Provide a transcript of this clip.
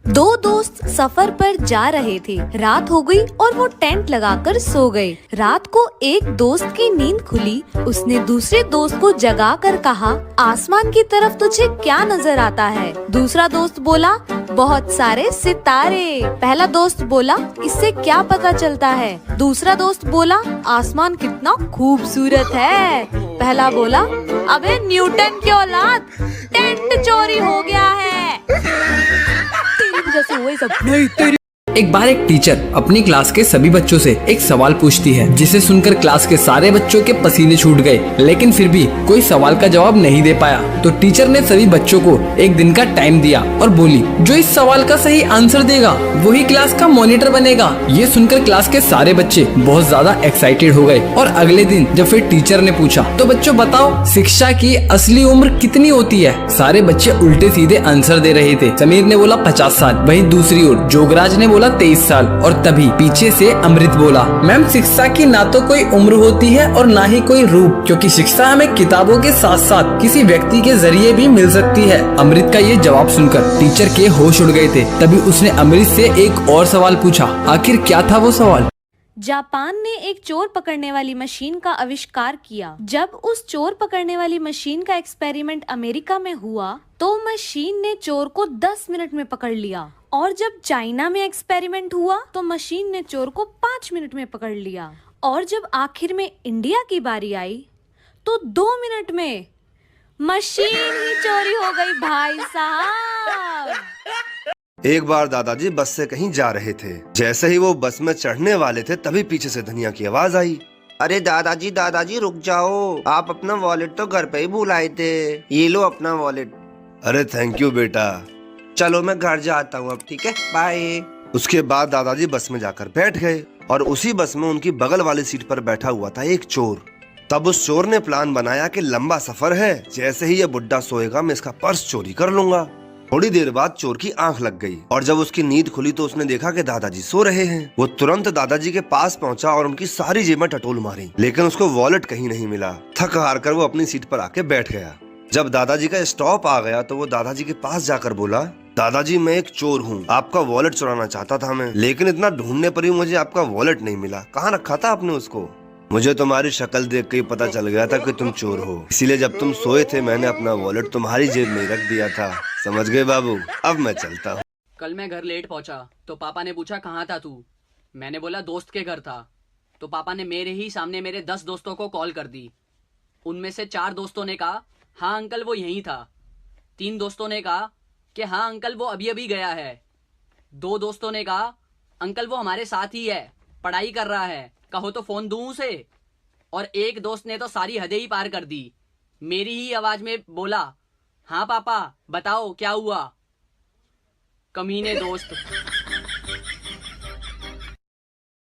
दो दोस्त सफर पर जा रहे थे। रात हो गई और वो टेंट लगाकर सो गए। रात को एक दोस्त की नींद खुली। उसने दूसरे दोस्त को जगा कर कहा, आसमान की तरफ तुझे क्या नजर आता है? दूसरा दोस्त बोला, बहुत सारे सितारे। पहला दोस्त बोला, इससे क्या पता चलता है? दूसरा दोस्त बोला, आसमान कितना खूबसूरत है। पहला बोला, अबे न्यूटन की औलाद, टेंट चोरी हो गया है। तेरी वजह से हुआ ये सब। नहीं तेरी। एक बार एक टीचर अपनी क्लास के सभी बच्चों से एक सवाल पूछती है, जिसे सुनकर क्लास के सारे बच्चों के पसीने छूट गए, लेकिन फिर भी कोई सवाल का जवाब नहीं दे पाया। तो टीचर ने सभी बच्चों को एक दिन का टाइम दिया और बोली, जो इस सवाल का सही आंसर देगा वही क्लास का मॉनिटर बनेगा। ये सुनकर क्लास के सारे बच्चे बहुत ज्यादा एक्साइटेड हो गए। और अगले दिन जब फिर टीचर ने पूछा, तो बच्चों बताओ शिक्षा की असली उम्र कितनी होती है? सारे बच्चे उल्टे सीधे आंसर दे रहे थे। समीर ने बोला 50 साल, वहीं दूसरी ओर जोगराज ने बोला 23 साल। और तभी पीछे से अमृत बोला, मैम शिक्षा की ना तो कोई उम्र होती है और ना ही कोई रूप, क्योंकि शिक्षा हमें किताबों के साथ साथ किसी व्यक्ति के जरिए भी मिल सकती है। अमृत का ये जवाब सुनकर टीचर के होश उड़ गए थे। तभी उसने अमृत से एक और सवाल पूछा। आखिर क्या था वो सवाल? जापान ने एक चोर पकड़ने वाली मशीन का आविष्कार किया। जब उस चोर पकड़ने वाली मशीन का एक्सपेरिमेंट अमेरिका में हुआ तो मशीन ने चोर को 10 मिनट में पकड़ लिया। और जब चाइना में एक्सपेरिमेंट हुआ तो मशीन ने चोर को 5 मिनट में पकड़ लिया। और जब आखिर में इंडिया की बारी आई तो 2 मिनट में मशीन ही चोरी हो गई भाई साहब। एक बार दादाजी बस से कहीं जा रहे थे। जैसे ही वो बस में चढ़ने वाले थे तभी पीछे से धनिया की आवाज आई, अरे दादाजी दादाजी रुक जाओ, आप अपना वॉलेट तो घर पे ही भूल आए थे, ये लो अपना वॉलेट। अरे थैंक यू बेटा। चलो मैं घर जाता हूँ अब, ठीक है, बाय। उसके बाद दादाजी बस में जाकर बैठ गए और उसी बस में उनकी बगल वाली सीट पर बैठा हुआ था एक चोर। तब उस चोर ने प्लान बनाया कि लंबा सफर है, जैसे ही ये बुड्ढा सोएगा मैं इसका पर्स चोरी कर लूंगा। थोड़ी देर बाद चोर की आंख लग गई और जब उसकी नींद खुली तो उसने देखा कि दादाजी सो रहे हैं। वो तुरंत दादाजी के पास पहुंचा और उनकी सारी जेबें टटोल मारी, लेकिन उसको वॉलेट कहीं नहीं मिला। थक हार कर वो अपनी सीट पर आके बैठ गया। जब दादाजी का स्टॉप आ गया तो वो दादाजी के पास जाकर बोला, दादाजी मैं एक चोर हूँ, आपका वॉलेट चुराना चाहता था मैं, लेकिन इतना ढूंढने पर ही मुझे आपका वॉलेट नहीं मिला। कहाँ रखा था आपने उसको? मुझे तुम्हारी शक्ल देख के ही पता चल गया था कि तुम चोर हो, इसीलिए जब तुम सोए थे मैंने अपना वॉलेट तुम्हारी जेब में रख दिया था। समझ गए बाबू? अब मैं चलता हूँ। कल मैं घर लेट पहुंचा तो पापा ने पूछा कहाँ था तू? मैंने बोला दोस्त के घर था। तो पापा ने मेरे ही सामने मेरे 10 दोस्तों को कॉल कर दी। उनमें से 4 दोस्तों ने कहा हाँ अंकल वो यहीं था। 3 दोस्तों ने कहा कि हाँ अंकल वो अभी अभी गया है। 2 दोस्तों ने कहा अंकल वो हमारे साथ ही है, पढ़ाई कर रहा है, कहो तो फोन दूं उसे। और एक दोस्त ने तो सारी हदें ही पार कर दी, मेरी ही आवाज में बोला, हाँ पापा बताओ क्या हुआ? कमीने दोस्त।